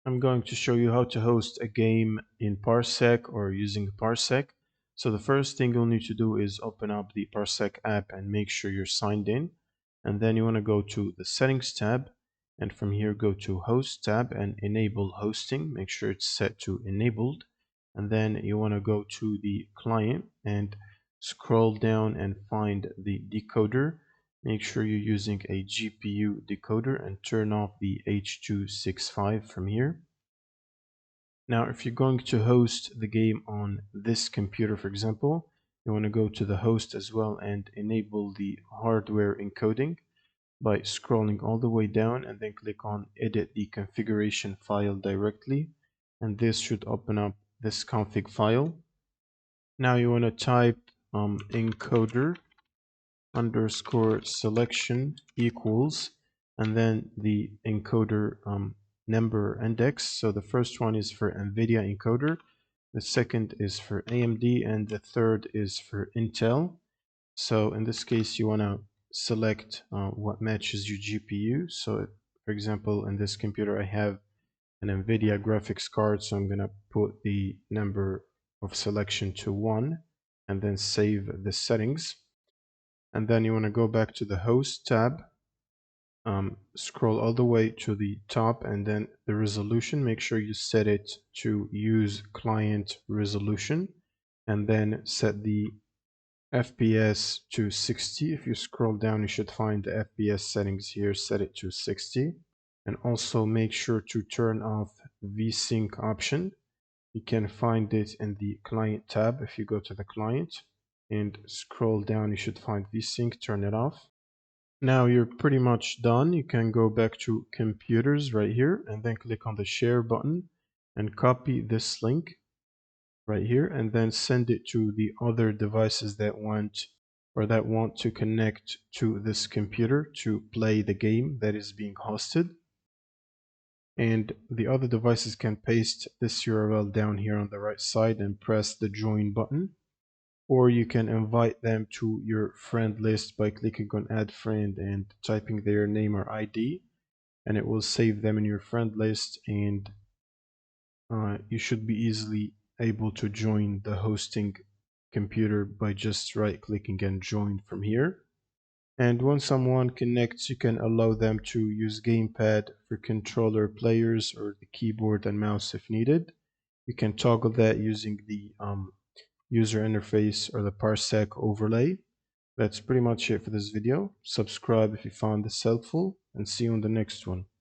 I'm going to show you how to host a game in Parsec or using Parsec. So the first thing you'll need to do is open up the Parsec app and make sure you're signed in. And then you want to go to the settings tab, and from here go to host tab and enable hosting. Make sure it's set to enabled. And then you want to go to the client and scroll down and find the decoder. Make sure you're using a GPU decoder and turn off the H.265 from here. Now, if you're going to host the game on this computer, for example, you want to go to the host as well and enable the hardware encoding by scrolling all the way down and then click on edit the configuration file directly. And this should open up this config file. Now you want to type encoder underscore selection equals and then the encoder number index. So the first one is for NVIDIA encoder, the second is for AMD, and the third is for Intel. So in this case you want to select what matches your GPU. So for example, in this computer I have an NVIDIA graphics card, so I'm going to put the number of selection to 1 and then save the settings. And then you want to go back to the host tab, scroll all the way to the top, and then the resolution, make sure you set it to use client resolution, and then set the FPS to 60. If you scroll down, you should find the FPS settings here, set it to 60. And also make sure to turn off VSync option. You can find it in the client tab. If you go to the client and scroll down, you should find VSync, turn it off. Now you're pretty much done. You can go back to computers right here and then click on the share button and copy this link right here and then send it to the other devices that want to connect to this computer to play the game that is being hosted. And the other devices can paste this URL down here on the right side and press the join button. Or you can invite them to your friend list by clicking on add friend and typing their name or ID, and it will save them in your friend list, and you should be easily able to join the hosting computer by just right clicking and join from here. And when someone connects, you can allow them to use gamepad for controller players or the keyboard and mouse if needed. You can toggle that using the user interface or the Parsec overlay. That's pretty much it for this video. Subscribe if you found this helpful, and see you on the next one.